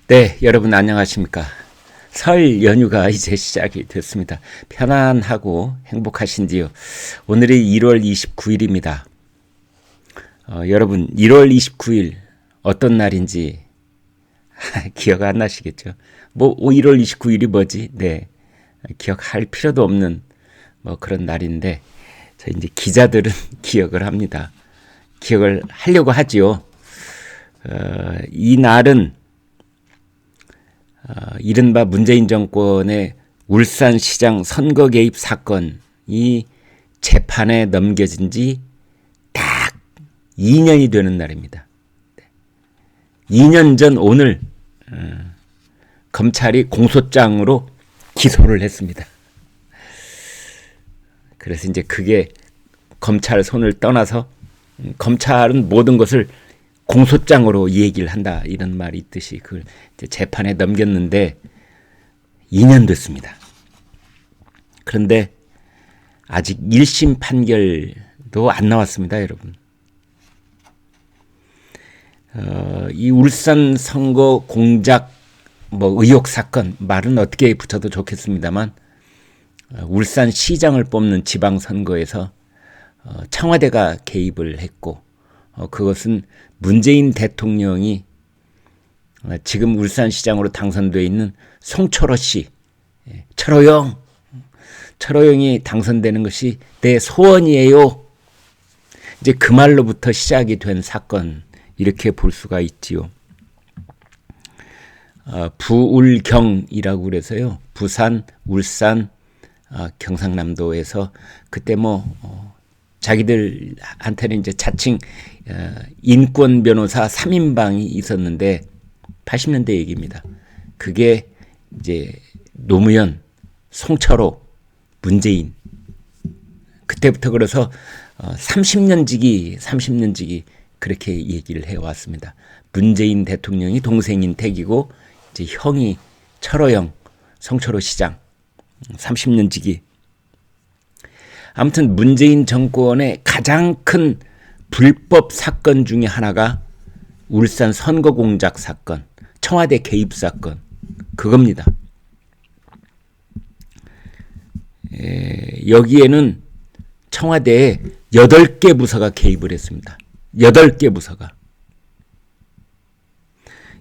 네, 여러분 안녕하십니까? 설 연휴가 이제 시작이 됐습니다. 편안하고 행복하신지요? 오늘이 1월 29일입니다. 여러분 1월 29일 어떤 날인지 기억 안 나시겠죠? 1월 29일이 뭐지? 네, 기억할 필요도 없는 그런 날인데 저 이제 기자들은 기억을 합니다. 기억을 하려고 하지요. 이 날은 이른바 문재인 정권의 울산시장 선거 개입 사건이 재판에 넘겨진 지 딱 2년이 되는 날입니다. 2년 전 오늘 검찰이 공소장으로 기소를 했습니다. 그래서 이제 그게 검찰 손을 떠나서 검찰은 모든 것을 공소장으로 얘기를 한다 이런 말이 있듯이 그걸 이제 재판에 넘겼는데 2년 됐습니다. 그런데 아직 1심 판결도 안 나왔습니다, 여러분. 이 울산 선거 공작 의혹 사건 말은 어떻게 붙여도 좋겠습니다만 울산 시장을 뽑는 지방선거에서 청와대가 개입을 했고 그것은 문재인 대통령이 지금 울산시장으로 당선되어 있는 송철호 씨, 철호영이 당선되는 것이 내 소원이에요. 이제 그 말로부터 시작이 된 사건 이렇게 볼 수가 있지요. 부울경이라고 그래서요. 부산, 울산, 경상남도에서 그때 자기들한테는 이제 자칭 인권 변호사 3인방이 있었는데 80년대 얘기입니다. 그게 이제 노무현, 송철호, 문재인 그때부터 그래서 30년지기 그렇게 얘기를 해왔습니다. 문재인 대통령이 동생인 택이고 이제 형이 철호영, 송철호 시장 30년지기. 아무튼 문재인 정권의 가장 큰 불법 사건 중에 하나가 울산 선거 공작 사건, 청와대 개입 사건 그겁니다. 여기에는 청와대에 8개 부서가 개입을 했습니다. 8개 부서가.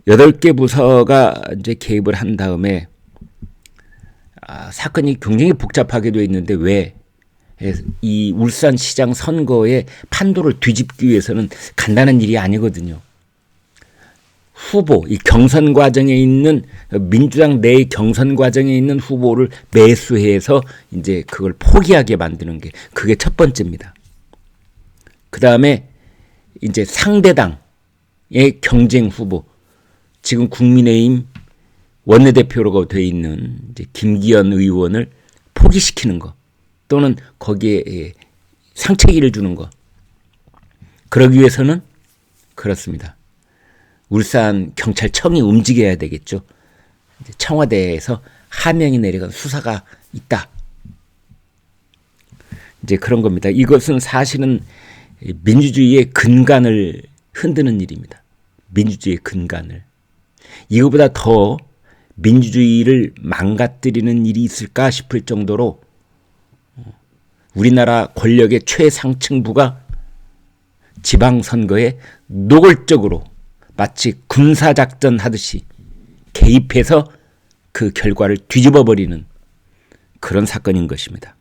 8개 부서가 이제 개입을 한 다음에 사건이 굉장히 복잡하게 되어 있는데 왜 이 울산시장 선거의 판도를 뒤집기 위해서는 간단한 일이 아니거든요. 후보, 이 경선 과정에 있는 민주당 내의 경선 과정에 있는 후보를 매수해서 이제 그걸 포기하게 만드는 게 그게 첫 번째입니다. 그 다음에 이제 상대당의 경쟁 후보, 지금 국민의힘 원내대표로 되어 있는 이제 김기현 의원을 포기시키는 거. 또는 거기에 상체기를 주는 거. 그러기 위해서는 그렇습니다. 울산 경찰청이 움직여야 되겠죠. 청와대에서 하명이 내려간 수사가 있다. 이제 그런 겁니다. 이것은 사실은 민주주의의 근간을 흔드는 일입니다. 민주주의의 근간을. 이거보다 더 민주주의를 망가뜨리는 일이 있을까 싶을 정도로 우리나라 권력의 최상층부가 지방선거에 노골적으로 마치 군사작전 하듯이 개입해서 그 결과를 뒤집어버리는 그런 사건인 것입니다.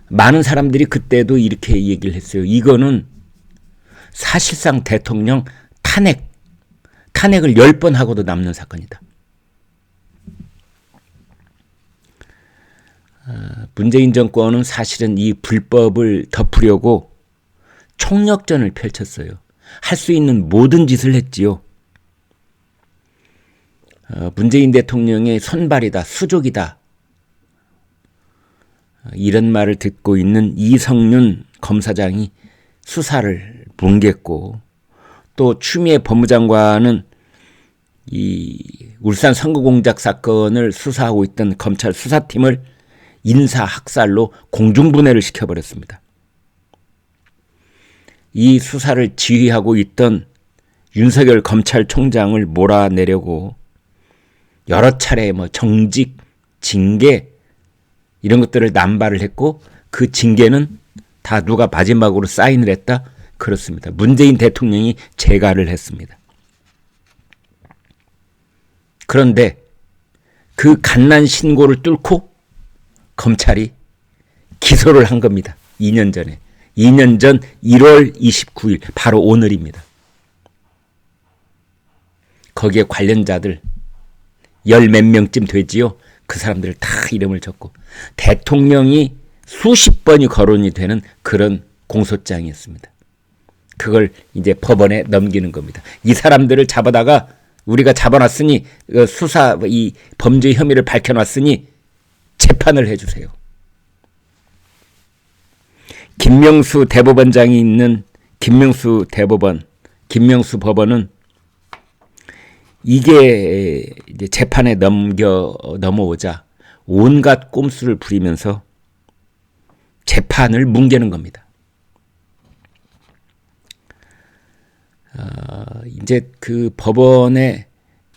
많은 사람들이 그때도 이렇게 얘기를 했어요. 이거는 사실상 대통령 탄핵을 10번 하고도 남는 사건이다. 문재인 정권은 사실은 이 불법을 덮으려고 총력전을 펼쳤어요. 할 수 있는 모든 짓을 했지요. 문재인 대통령의 손발이다, 수족이다. 이런 말을 듣고 있는 이성윤 검사장이 수사를 뭉갰고 또 추미애 법무장관은 이 울산 선거공작 사건을 수사하고 있던 검찰 수사팀을 인사학살로 공중분해를 시켜버렸습니다. 이 수사를 지휘하고 있던 윤석열 검찰총장을 몰아내려고 여러 차례 정직, 징계 이런 것들을 남발을 했고 그 징계는 다 누가 마지막으로 사인을 했다? 그렇습니다. 문재인 대통령이 재가를 했습니다. 그런데 그 갓난 신고를 뚫고 검찰이 기소를 한 겁니다. 2년 전에. 2년 전 1월 29일 바로 오늘입니다. 거기에 관련자들 열 몇 명쯤 되지요. 그 사람들 다 이름을 적고 대통령이 수십 번이 거론이 되는 그런 공소장이었습니다. 그걸 이제 법원에 넘기는 겁니다. 이 사람들을 잡아다가 우리가 잡아놨으니 수사 이 범죄 혐의를 밝혀놨으니 재판을 해주세요. 김명수 대법원장이 있는 김명수 대법원, 김명수 법원은 이게 이제 재판에 넘어오자 온갖 꼼수를 부리면서 재판을 뭉개는 겁니다. 이제 그 법원의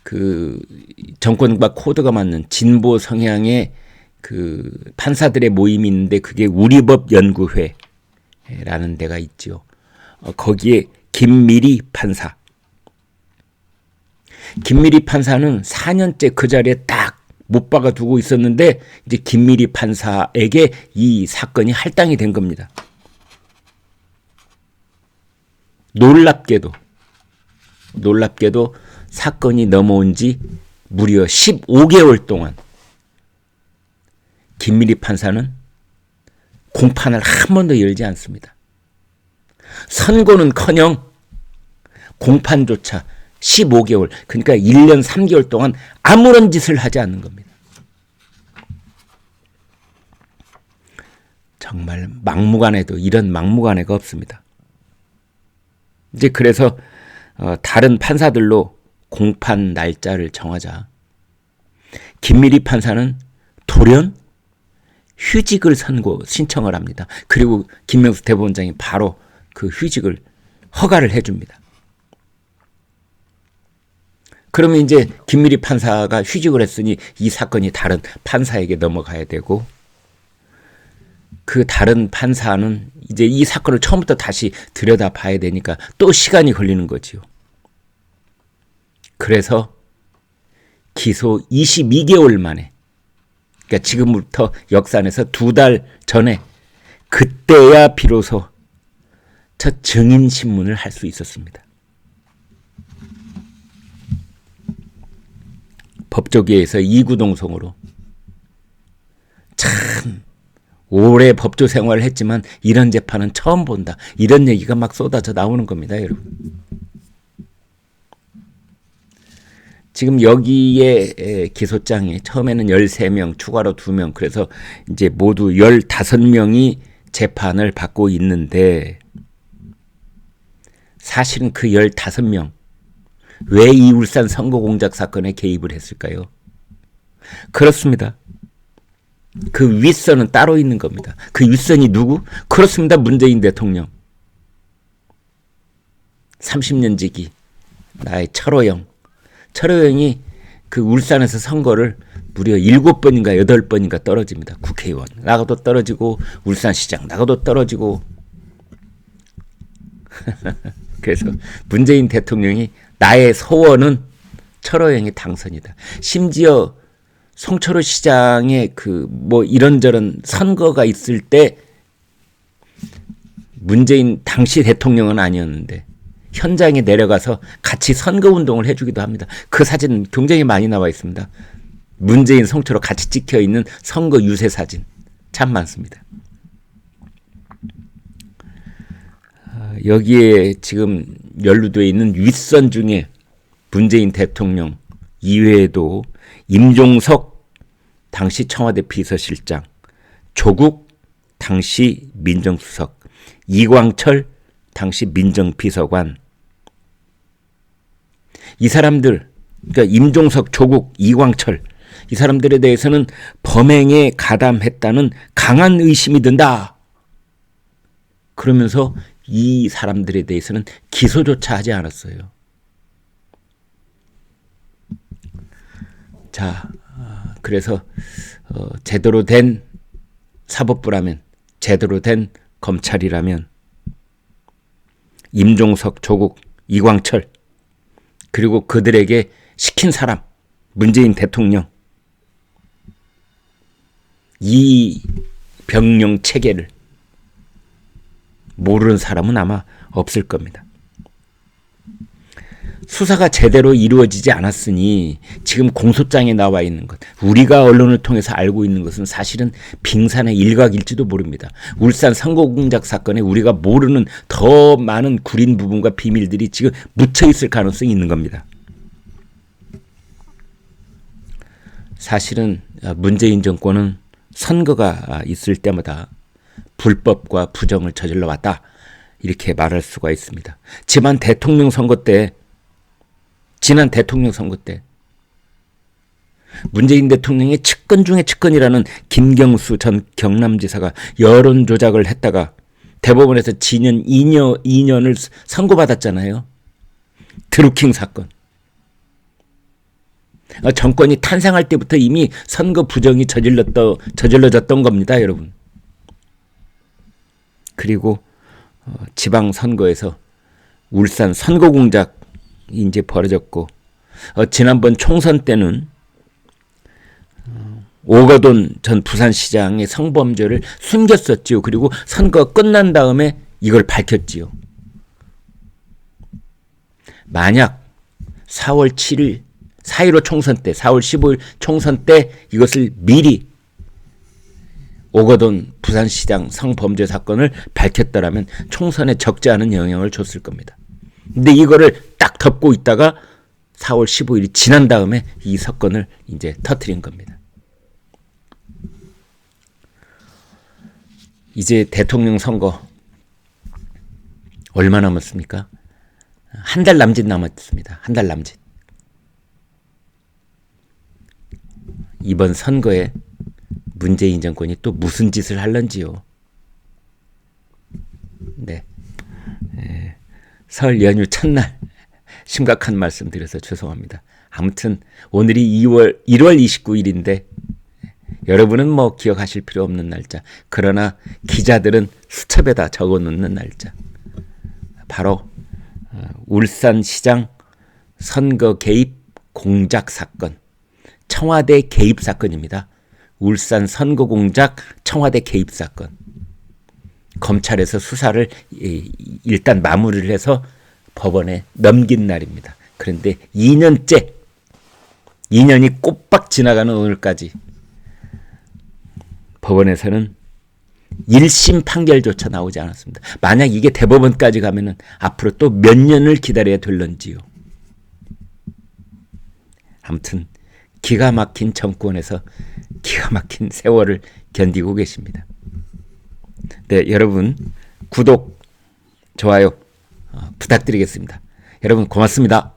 그 정권과 코드가 맞는 진보 성향의 그 판사들의 모임이 있는데 그게 우리법연구회라는 데가 있죠. 거기에 김미리 판사. 김미리 판사는 4년째 그 자리에 딱 못 박아두고 있었는데 이제 김미리 판사에게 이 사건이 할당이 된 겁니다. 놀랍게도 사건이 넘어온 지 무려 15개월 동안 김미리 판사는 공판을 한 번도 열지 않습니다. 선고는커녕 공판조차 15개월, 그러니까 1년 3개월 동안 아무런 짓을 하지 않는 겁니다. 정말 막무가내도 이런 막무가내가 없습니다. 이제 그래서 다른 판사들로 공판 날짜를 정하자. 김미리 판사는 돌연 휴직을 신청을 합니다. 그리고 김명수 대법원장이 바로 그 휴직을 허가를 해줍니다. 그러면 이제 김미리 판사가 휴직을 했으니 이 사건이 다른 판사에게 넘어가야 되고 그 다른 판사는 이제 이 사건을 처음부터 다시 들여다봐야 되니까 또 시간이 걸리는 거지요. 그래서 기소 22개월 만에, 그러니까 지금부터 역산해서 2달 전에 그때야 비로소 첫 증인신문을 할 수 있었습니다. 법조계에서 이구동성으로 참 오래 법조 생활을 했지만 이런 재판은 처음 본다. 이런 얘기가 막 쏟아져 나오는 겁니다, 여러분. 지금 여기에 기소장에 처음에는 13명, 추가로 2명, 그래서 이제 모두 15명이 재판을 받고 있는데 사실은 그 15명 왜 이 울산 선거공작 사건에 개입을 했을까요? 그렇습니다. 그 윗선은 따로 있는 겁니다. 그 윗선이 누구? 그렇습니다. 문재인 대통령. 30년 지기 나의 철호영. 철호영이 그 울산에서 선거를 무려 7번인가 8번인가 떨어집니다. 국회의원 나가도 떨어지고 울산시장 나가도 떨어지고 그래서 문재인 대통령이 나의 소원은 철호영의 당선이다. 심지어 송철호 시장의 그 이런저런 선거가 있을 때 문재인 당시 대통령은 아니었는데 현장에 내려가서 같이 선거운동을 해주기도 합니다. 그 사진 굉장히 많이 나와 있습니다. 문재인, 송철호 같이 찍혀있는 선거 유세 사진 참 많습니다. 여기에 지금 연루되어 있는 윗선 중에 문재인 대통령 이외에도 임종석 당시 청와대 비서실장, 조국 당시 민정수석, 이광철 당시 민정비서관, 이 사람들, 그러니까 임종석, 조국, 이광철, 이 사람들에 대해서는 범행에 가담했다는 강한 의심이 든다. 그러면서 이 사람들에 대해서는 기소조차 하지 않았어요. 자, 그래서 제대로 된 사법부라면, 제대로 된 검찰이라면 임종석, 조국, 이광철, 그리고 그들에게 시킨 사람, 문재인 대통령, 이 병영 체계를 모르는 사람은 아마 없을 겁니다. 수사가 제대로 이루어지지 않았으니 지금 공소장에 나와 있는 것, 우리가 언론을 통해서 알고 있는 것은 사실은 빙산의 일각일지도 모릅니다. 울산 선거공작 사건에 우리가 모르는 더 많은 구린 부분과 비밀들이 지금 묻혀 있을 가능성이 있는 겁니다. 사실은 문재인 정권은 선거가 있을 때마다 불법과 부정을 저질러 왔다, 이렇게 말할 수가 있습니다. 지난 대통령 선거 때 문재인 대통령의 측근 중에 측근이라는 김경수 전 경남지사가 여론 조작을 했다가 대법원에서 징역 2년을 선고받았잖아요. 드루킹 사건. 정권이 탄생할 때부터 이미 선거 부정이 저질러졌던 겁니다, 여러분. 그리고 지방선거에서 울산 선거공작이 이제 벌어졌고, 지난번 총선 때는 오거돈 전 부산시장의 성범죄를 숨겼었지요. 그리고 선거 끝난 다음에 이걸 밝혔지요. 만약 4월 7일 4.15 총선 때, 4월 15일 총선 때 이것을 미리 오거돈 부산시장 성범죄 사건을 밝혔더라면 총선에 적지 않은 영향을 줬을 겁니다. 근데 이거를 딱 덮고 있다가 4월 15일이 지난 다음에 이 사건을 이제 터뜨린 겁니다. 이제 대통령 선거 얼마 남았습니까? 한 달 남짓 남았습니다. 한 달 남짓. 이번 선거에 문재인 정권이 또 무슨 짓을 할런지요. 네. 설 연휴 첫날 심각한 말씀 드려서 죄송합니다. 아무튼 오늘이 1월 29일인데 여러분은 뭐 기억하실 필요 없는 날짜. 그러나 기자들은 수첩에다 적어놓는 날짜. 바로 울산시장 선거 개입 공작 사건. 청와대 개입 사건입니다. 울산 선거 공작 청와대 개입 사건. 검찰에서 수사를 일단 마무리를 해서 법원에 넘긴 날입니다. 그런데 2년이 꼬박 지나가는 오늘까지 법원에서는 1심 판결조차 나오지 않았습니다. 만약 이게 대법원까지 가면은 앞으로 또 몇 년을 기다려야 될런지요. 아무튼 기가 막힌 정권에서 기가 막힌 세월을 견디고 계십니다. 네, 여러분 구독, 좋아요 부탁드리겠습니다. 여러분 고맙습니다.